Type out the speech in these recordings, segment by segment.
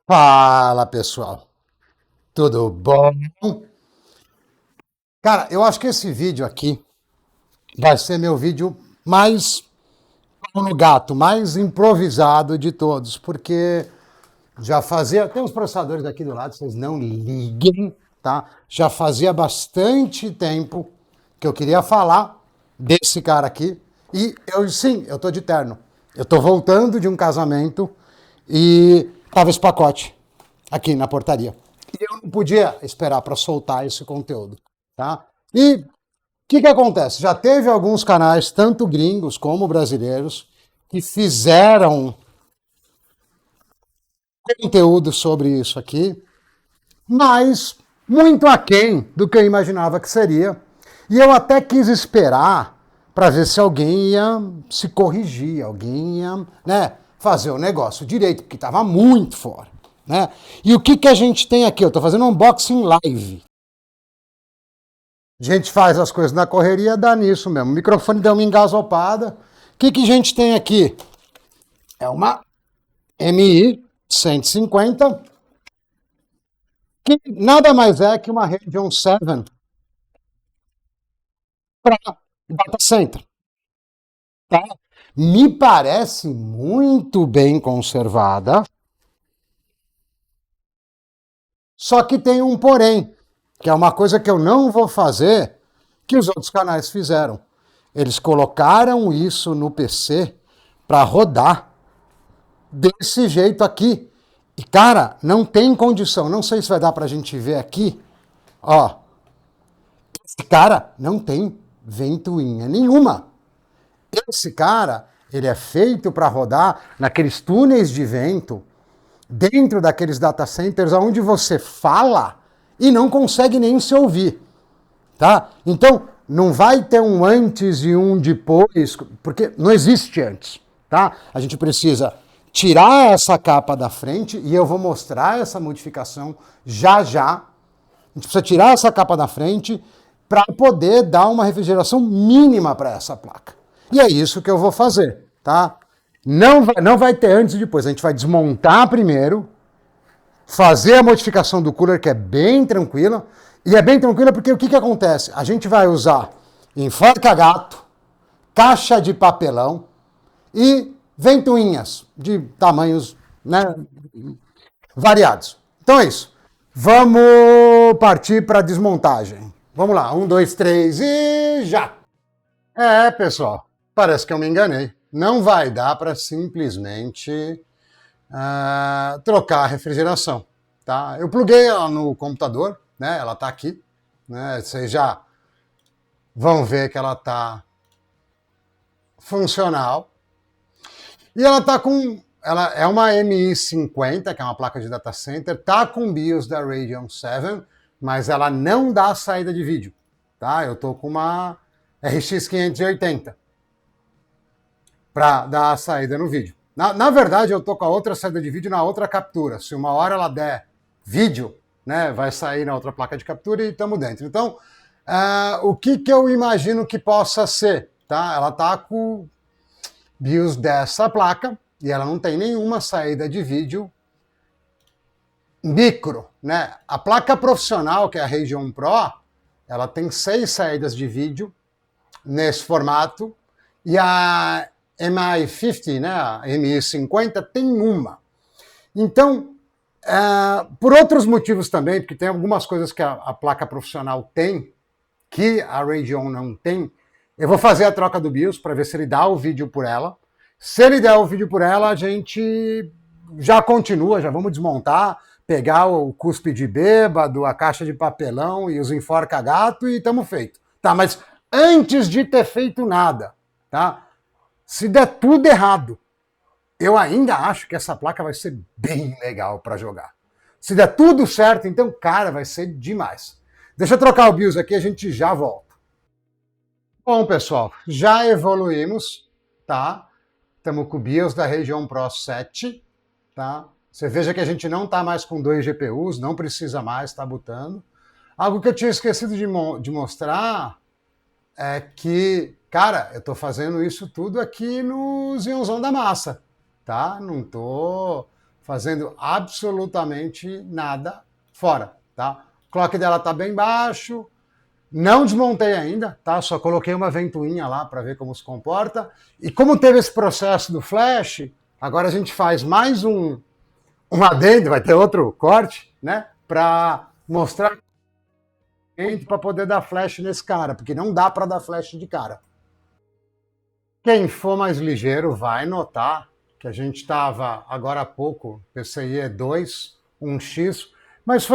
Fala pessoal, tudo bom? Cara, eu acho que esse vídeo aqui vai ser meu vídeo mais no gato, mais improvisado de todos, porque já fazia. Tem uns processadores aqui do lado, vocês não liguem, tá? Já fazia bastante tempo que eu queria falar desse cara aqui. E sim, eu tô de terno. Eu tô voltando de um casamento e tava esse pacote aqui na portaria. E eu não podia esperar para soltar esse conteúdo, tá? E o que acontece? Já teve alguns canais, tanto gringos como brasileiros, que fizeram conteúdo sobre isso aqui, mas muito aquém do que eu imaginava que seria. E eu até quis esperar para ver se alguém ia se corrigir, alguém ia, né, fazer o negócio direito, porque estava muito fora. Né? E o que a gente tem aqui? Eu estou fazendo um unboxing live. A gente faz as coisas na correria, dá nisso mesmo. O microfone deu uma engasopada. O que a gente tem aqui? É uma MI 150, que nada mais é que uma Radeon 7 para data center. Tá? Me parece muito bem conservada, só que tem um porém, que é uma coisa que eu não vou fazer, que os outros canais fizeram. Eles colocaram isso no PC para rodar desse jeito aqui. E, cara, não tem condição. Não sei se vai dar pra gente ver aqui. Ó, esse cara não tem ventoinha nenhuma. Esse cara, ele é feito para rodar naqueles túneis de vento, dentro daqueles data centers onde você fala e não consegue nem se ouvir, tá? Então, não vai ter um antes e um depois, porque não existe antes, tá? A gente precisa tirar essa capa da frente e eu vou mostrar essa modificação já já. A gente precisa tirar essa capa da frente para poder dar uma refrigeração mínima para essa placa. E é isso que eu vou fazer, tá? Não vai ter antes e depois. A gente vai desmontar primeiro, fazer a modificação do cooler, que é bem tranquila. E é bem tranquila porque o que acontece? A gente vai usar enforca-gato, caixa de papelão e ventoinhas de tamanhos, né, variados. Então é isso. Vamos partir para a desmontagem. Vamos lá, um, dois, três e já! É, pessoal, parece que eu me enganei. Não vai dar para simplesmente trocar a refrigeração. Tá? Eu pluguei ela no computador, né? Ela está aqui. Né? Vocês já vão ver que ela está funcional. E ela está com. Ela é uma MI50, que é uma placa de data center, tá com BIOS da Radeon 7, mas ela não dá saída de vídeo. Tá? Eu tô com uma RX 580 para dar a saída no vídeo. Na verdade, eu tô com a outra saída de vídeo na outra captura. Se uma hora ela der vídeo, né, vai sair na outra placa de captura e estamos dentro. Então, o que eu imagino que possa ser? Tá? Ela tá com BIOS dessa placa e ela não tem nenhuma saída de vídeo micro. Né? A placa profissional, que é a Radeon Pro, ela tem 6 saídas de vídeo nesse formato e a MI50, né, a MI50, tem uma. Então, por outros motivos também, porque tem algumas coisas que a placa profissional tem, que a Radeon não tem, eu vou fazer a troca do BIOS para ver se ele dá o vídeo por ela. Se ele der o vídeo por ela, a gente já continua, já vamos desmontar, pegar o cuspe de bêbado, a caixa de papelão e os enforca-gato e estamos feito. Tá, mas antes de ter feito nada, tá? Se der tudo errado, eu ainda acho que essa placa vai ser bem legal para jogar. Se der tudo certo, então, cara, vai ser demais. Deixa eu trocar o BIOS aqui, a gente já volta. Bom, pessoal, já evoluímos, tá? Estamos com o BIOS da Radeon Pro 7, tá? Você veja que a gente não está mais com 2 GPUs, não precisa mais, está botando. Algo que eu tinha esquecido de mostrar é que, cara, eu estou fazendo isso tudo aqui no Zinhonzão da Massa, tá? Não estou fazendo absolutamente nada fora, tá? O clock dela tá bem baixo, não desmontei ainda, tá? Só coloquei uma ventoinha lá para ver como se comporta. E como teve esse processo do flash, agora a gente faz mais um adendo, vai ter outro corte, né? Para mostrar para poder dar flash nesse cara, porque não dá para dar flash de cara. Quem for mais ligeiro vai notar que a gente estava agora há pouco, PCIe 2, 1x, mas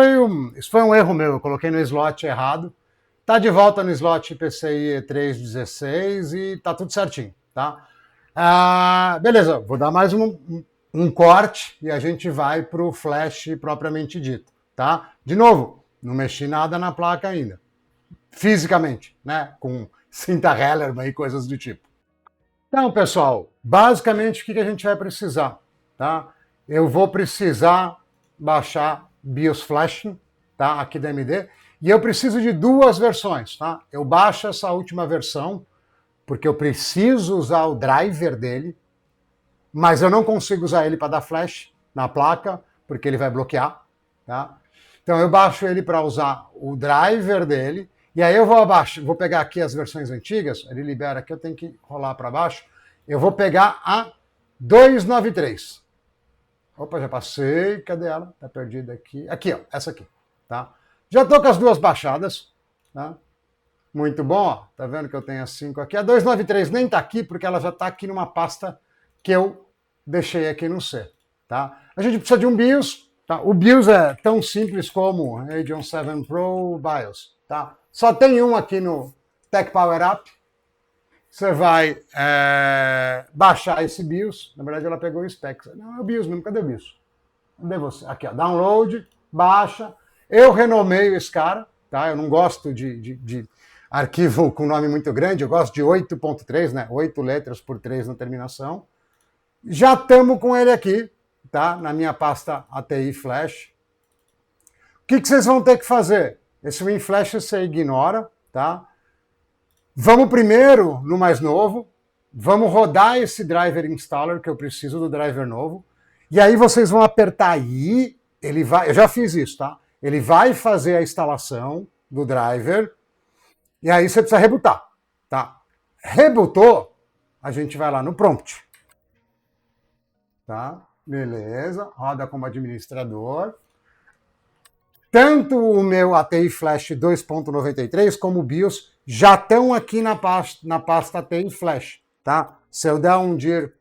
isso foi um erro meu, eu coloquei no slot errado. Tá de volta no slot PCIe 3.16 e tá tudo certinho, tá? Beleza, vou dar mais um corte e a gente vai para o flash propriamente dito, tá? De novo, não mexi nada na placa ainda, fisicamente, né? Com cinta Hellerman e coisas do tipo. Então, pessoal, basicamente o que a gente vai precisar, tá? Eu vou precisar baixar BIOS Flashing, tá? Aqui da AMD, e eu preciso de duas versões, tá? Eu baixo essa última versão, porque eu preciso usar o driver dele, mas eu não consigo usar ele para dar flash na placa, porque ele vai bloquear, tá? Então eu baixo ele para usar o driver dele, e aí eu vou pegar aqui as versões antigas, ele libera aqui, eu tenho que rolar para baixo, eu vou pegar a 293. Opa, já passei, cadê ela? Tá perdida aqui. Aqui, ó, essa aqui, tá? Já tô com as duas baixadas, tá? Muito bom, ó. Tá vendo que eu tenho as 5 aqui. A 293 nem tá aqui, porque ela já tá aqui numa pasta que eu deixei aqui no C, tá? A gente precisa de um BIOS, tá? O BIOS é tão simples como Radeon 7 Pro BIOS, tá? Só tem um aqui no Tech Power Up. Você vai baixar esse BIOS. Na verdade, ela pegou o specs. Não, é o BIOS mesmo. Cadê o BIOS? Cadê você? Aqui, ó. Download, baixa. Eu renomeio esse cara, tá? Eu não gosto de arquivo com nome muito grande. Eu gosto de 8.3, né? 8 letras por 3 na terminação. Já estamos com ele aqui, tá? Na minha pasta ATI Flash. O que vocês vão ter que fazer? Esse WinFlash você ignora, tá? Vamos primeiro no mais novo, vamos rodar esse driver installer, que eu preciso do driver novo, e aí vocês vão apertar aí, ele vai, eu já fiz isso, tá? Ele vai fazer a instalação do driver, e aí você precisa rebootar, tá? Rebootou, a gente vai lá no prompt, tá? Beleza, roda como administrador. Tanto o meu ATI Flash 2.93 como o BIOS já estão aqui na pasta ATI Flash, tá? Se eu der um dir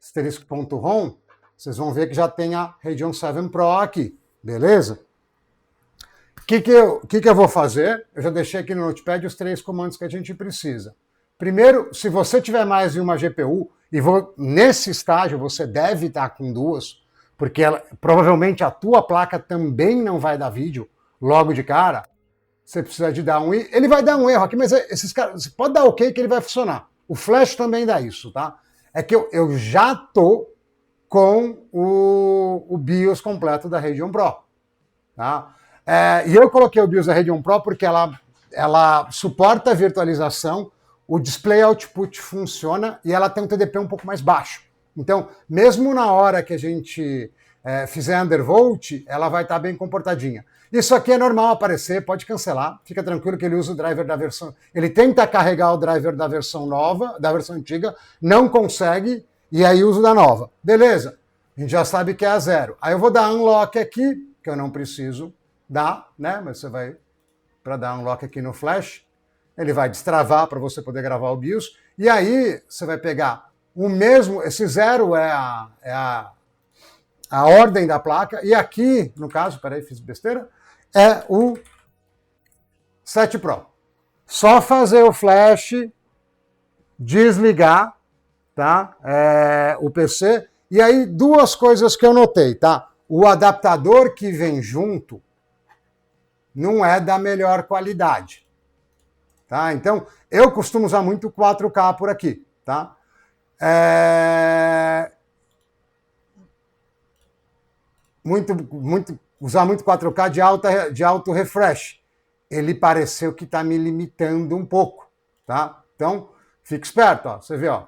*.rom, vocês vão ver que já tem a Radeon 7 Pro aqui, beleza? O que eu vou fazer? Eu já deixei aqui no Notepad os 3 comandos que a gente precisa. Primeiro, se você tiver mais de uma GPU, nesse estágio você deve estar com duas, porque provavelmente a tua placa também não vai dar vídeo logo de cara, você precisa de dar um erro. Ele vai dar um erro aqui, mas esses caras, você pode dar OK que ele vai funcionar. O Flash também dá isso, tá? É que eu já tô com o BIOS completo da Radeon Pro, tá? E eu coloquei o BIOS da Radeon Pro porque ela suporta a virtualização, o display output funciona e ela tem um TDP um pouco mais baixo. Então, mesmo na hora que a gente fizer undervolt, ela vai estar bem comportadinha. Isso aqui é normal aparecer, pode cancelar, fica tranquilo que ele usa o driver da versão... Ele tenta carregar o driver da versão nova, da versão antiga, não consegue, e aí usa o da nova. Beleza, a gente já sabe que é a 0. Aí eu vou dar unlock aqui, que eu não preciso dar, né? Mas você vai para dar unlock aqui no Flash, ele vai destravar para você poder gravar o BIOS, e aí você vai pegar o mesmo, esse 0 é a ordem da placa, e aqui, no caso, peraí, fiz besteira, é o 7 Pro. Só fazer o flash, desligar, tá? O PC, e aí duas coisas que eu notei, tá? O adaptador que vem junto não é da melhor qualidade, tá? Então, eu costumo usar muito 4K por aqui, tá? Usar muito 4K de alto refresh. Ele pareceu que está me limitando um pouco, tá? Então, fique esperto, ó. Você vê, ó.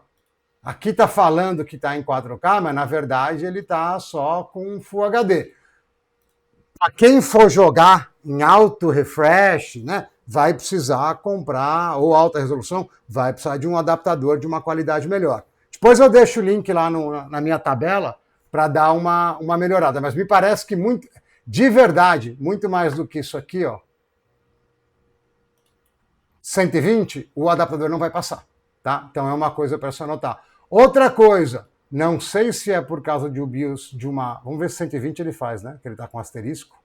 Aqui está falando que está em 4K, mas na verdade ele está só com Full HD. Para quem for jogar em alto refresh, né, vai precisar comprar, ou alta resolução, vai precisar de um adaptador de uma qualidade melhor. Depois eu deixo o link lá na minha tabela para dar uma melhorada. Mas me parece que muito, de verdade, muito mais do que isso aqui, ó, 120, o adaptador não vai passar. Tá? Então é uma coisa para se anotar. Outra coisa, não sei se é por causa de o BIOS de uma... Vamos ver se 120 ele faz, né? Que ele está com asterisco.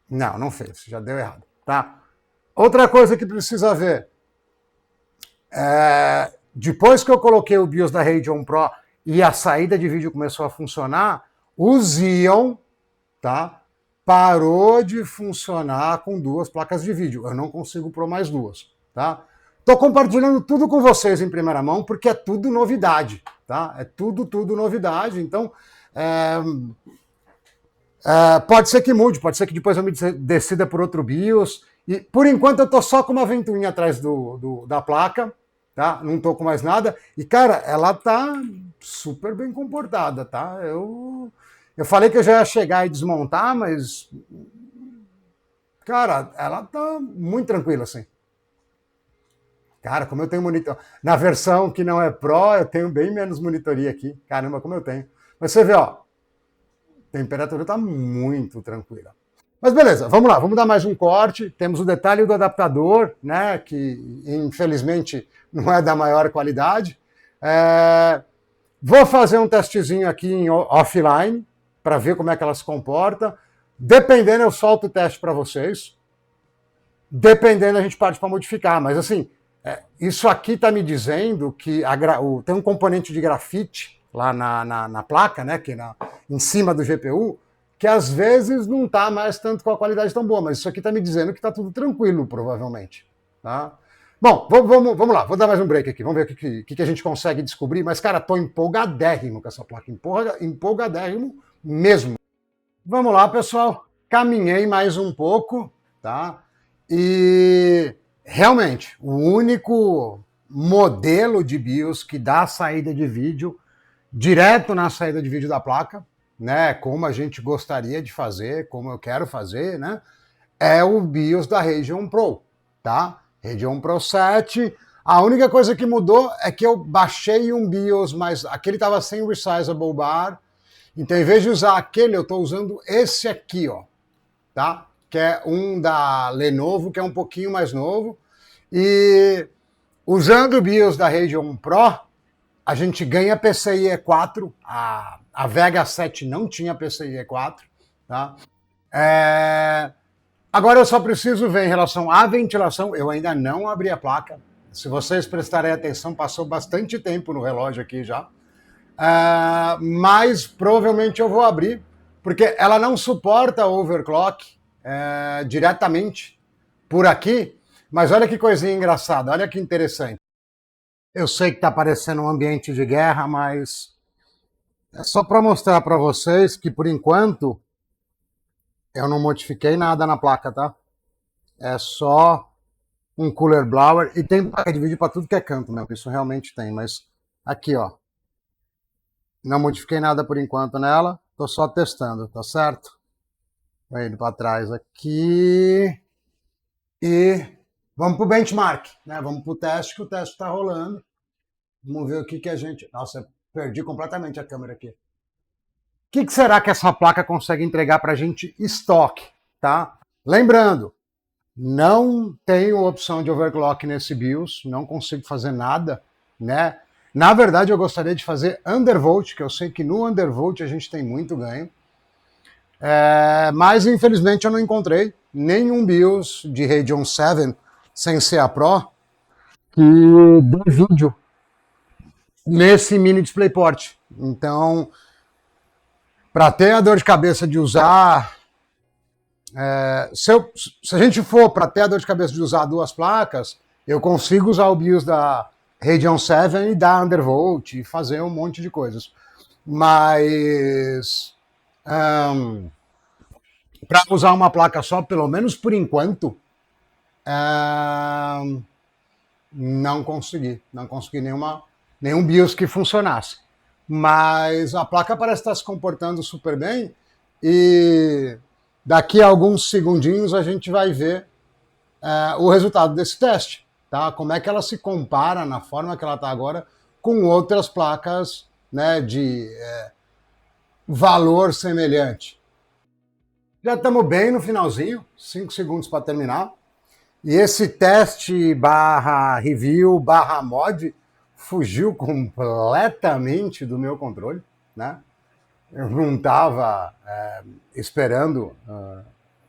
Não, não fez, já deu errado. Tá? Outra coisa que precisa ver. Depois que eu coloquei o BIOS da Radeon Pro e a saída de vídeo começou a funcionar, o Xeon, tá, parou de funcionar com duas placas de vídeo. Eu não consigo pôr mais duas. Tá? Estou compartilhando tudo com vocês em primeira mão, porque é tudo novidade. Tá? É tudo novidade. Então, pode ser que mude, pode ser que depois eu me decida por outro BIOS. E por enquanto eu estou só com uma ventoinha atrás da placa, tá? Não estou com mais nada. E, cara, ela tá super bem comportada, tá? Eu falei que eu já ia chegar e desmontar, mas, cara, ela tá muito tranquila, assim. Cara, como eu tenho monitor... Na versão que não é Pro, eu tenho bem menos monitoria aqui. Caramba, como eu tenho. Mas você vê, ó, a temperatura está muito tranquila. Mas beleza, vamos lá, vamos dar mais um corte. Temos o detalhe do adaptador, né, que infelizmente não é da maior qualidade. Vou fazer um testezinho aqui em offline para ver como é que ela se comporta. Dependendo, eu solto o teste para vocês. Dependendo, a gente parte para modificar. Mas assim, isso aqui está me dizendo que tem um componente de grafite lá na placa, né, que em cima do GPU, que às vezes não está mais tanto com a qualidade tão boa, mas isso aqui está me dizendo que está tudo tranquilo, provavelmente. Tá? Bom, vamos lá, vou dar mais um break aqui, vamos ver o que a gente consegue descobrir, mas, cara, estou empolgadérrimo com essa placa, empolgadérrimo mesmo. Vamos lá, pessoal, caminhei mais um pouco, tá? E realmente, o único modelo de BIOS que dá saída de vídeo direto na saída de vídeo da placa, né, como a gente gostaria de fazer, como eu quero fazer, né, é o BIOS da Radeon Pro, tá? Radeon Pro 7. A única coisa que mudou é que eu baixei um BIOS, mas aquele estava sem resizable bar, então em vez de usar aquele, eu estou usando esse aqui, ó, tá? Que é um da Lenovo, que é um pouquinho mais novo, e usando o BIOS da Radeon Pro, a gente ganha PCIe 4, a Vega 7 não tinha PCIe 4, tá? Agora eu só preciso ver em relação à ventilação, eu ainda não abri a placa, se vocês prestarem atenção, passou bastante tempo no relógio aqui já, mas provavelmente eu vou abrir, porque ela não suporta overclock diretamente por aqui, mas olha que coisinha engraçada, olha que interessante. Eu sei que está parecendo um ambiente de guerra, mas é só para mostrar para vocês que, por enquanto, eu não modifiquei nada na placa, tá? É só um cooler blower e tem placa de vídeo para tudo que é canto, meu. Isso realmente tem, mas aqui, ó. Não modifiquei nada por enquanto nela, tô só testando, tá certo? Vai indo para trás aqui e vamos pro benchmark, né? Vamos pro teste, que o teste está rolando. Vamos ver o que a gente... Nossa, perdi completamente a câmera aqui. O que será que essa placa consegue entregar para a gente estoque, tá? Lembrando, não tenho opção de overclock nesse BIOS, não consigo fazer nada, né? Na verdade, eu gostaria de fazer undervolt, que eu sei que no undervolt a gente tem muito ganho. Mas, infelizmente, eu não encontrei nenhum BIOS de Radeon 7 sem ser a Pro que dê vídeo nesse mini DisplayPort. Então, para ter a dor de cabeça de usar... se a gente for para ter a dor de cabeça de usar duas placas, eu consigo usar o BIOS da Radeon 7 e dar undervolt e fazer um monte de coisas. Mas... para usar uma placa só, pelo menos por enquanto, Não consegui nenhum BIOS que funcionasse. Mas a placa parece estar se comportando super bem e daqui a alguns segundinhos a gente vai ver o resultado desse teste, tá? Como é que ela se compara na forma que ela está agora com outras placas, né, de valor semelhante. Já estamos bem no finalzinho, 5 segundos para terminar. E esse teste barra review barra mod fugiu completamente do meu controle, né? Eu não estava esperando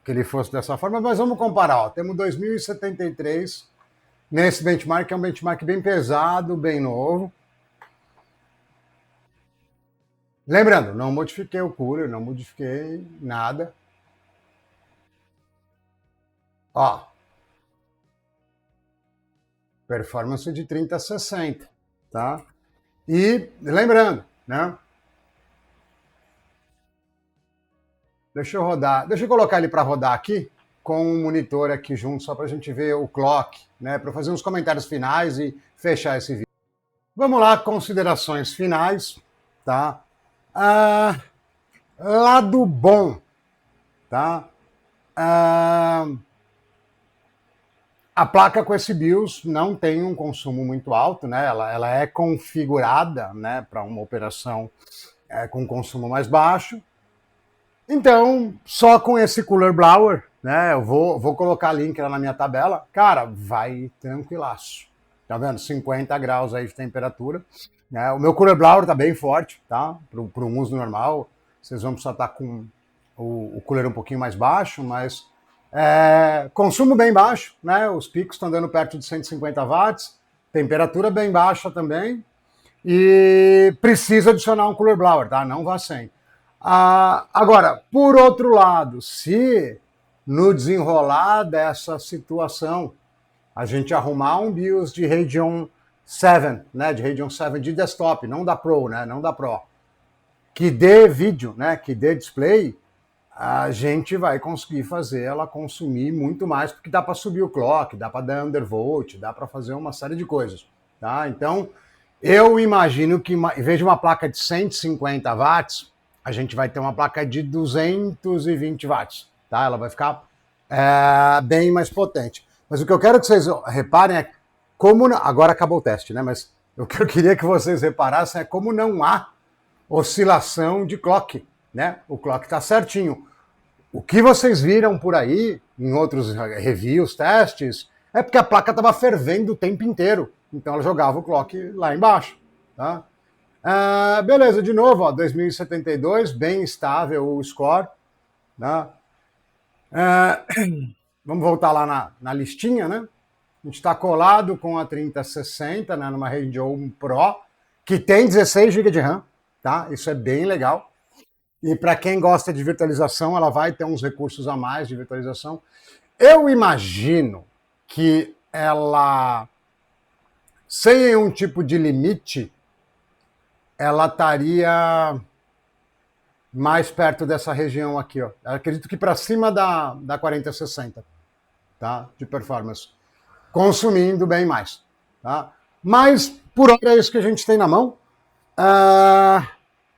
que ele fosse dessa forma, mas vamos comparar. Ó. Temos 2073 nesse benchmark, que é um benchmark bem pesado, bem novo. Lembrando, não modifiquei o cooler, não modifiquei nada. Ó, performance de 30 a 60, tá? E lembrando, né? Deixa eu colocar ele para rodar aqui com um monitor aqui junto, só para a gente ver o clock, né? Para fazer uns comentários finais e fechar esse vídeo. Vamos lá, considerações finais, tá? Lado bom, tá? A placa com esse BIOS não tem um consumo muito alto, né? Ela é configurada, né, para uma operação com consumo mais baixo. Então, só com esse cooler blower, né? Eu vou colocar link lá na minha tabela. Cara, vai tranquilaço. Tá vendo? 50 graus aí de temperatura. O meu cooler blower tá bem forte, tá? Para um uso normal. Vocês vão precisar estar com o cooler um pouquinho mais baixo, mas consumo bem baixo, né? Os picos estão dando perto de 150 watts. Temperatura bem baixa também. E precisa adicionar um cooler blower, tá? Não vá sem. Agora, por outro lado, se no desenrolar dessa situação a gente arrumar um BIOS de Radeon 7, né, de Radeon 7 de desktop, não da Pro, né, não da Pro, que dê vídeo, né, que dê display, a gente vai conseguir fazer ela consumir muito mais, porque dá para subir o clock, dá para dar undervolt, dá para fazer uma série de coisas, tá? Então, eu imagino que em vez de uma placa de 150 watts, a gente vai ter uma placa de 220 watts, tá? Ela vai ficar bem mais potente. Mas o que eu quero que vocês reparem é como... Agora acabou o teste, né? Mas o que eu queria que vocês reparassem é como não há oscilação de clock, né? O clock está certinho. O que vocês viram por aí, em outros reviews, testes, é porque a placa estava fervendo o tempo inteiro. Então ela jogava o clock lá embaixo, tá? Beleza, de novo, ó, 2072, bem estável o score. Né? Vamos voltar lá na listinha, né? A gente está colado com a 3060, né, numa Radeon Pro, que tem 16 GB de RAM, tá? Isso é bem legal. E para quem gosta de virtualização, ela vai ter uns recursos a mais de virtualização. Eu imagino que ela, sem nenhum tipo de limite, ela estaria mais perto dessa região aqui, ó. Eu acredito que para cima da 4060, tá? De performance. Consumindo bem mais, tá? Mas, por hora, é isso que a gente tem na mão.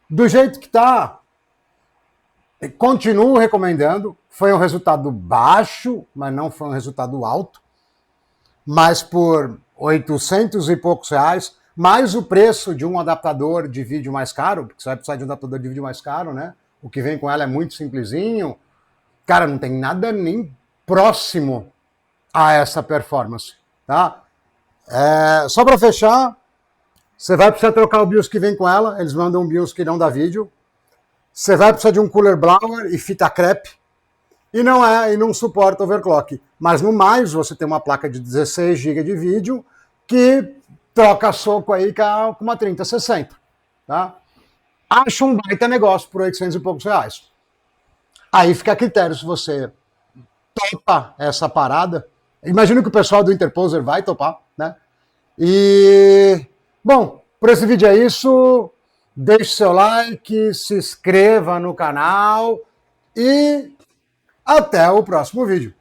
Do jeito que tá, continuo recomendando. Foi um resultado baixo, mas não foi um resultado alto. Mas por 800 e poucos reais, mais o preço de um adaptador de vídeo mais caro, porque você vai precisar de um adaptador de vídeo mais caro, né? O que vem com ela é muito simplesinho. Cara, não tem nada nem próximo a essa performance, tá? Só para fechar, você vai precisar trocar o BIOS que vem com ela, eles mandam um BIOS que não dá vídeo. Você vai precisar de um cooler blower e fita crepe, e não suporta overclock. Mas no mais, você tem uma placa de 16 GB de vídeo que troca soco aí com uma 3060, tá? Acho um baita negócio por 800 e poucos reais. Aí fica a critério se você topa essa parada. Imagino que o pessoal do Interposer vai topar, né? E, bom, por esse vídeo é isso. Deixe seu like, se inscreva no canal e até o próximo vídeo.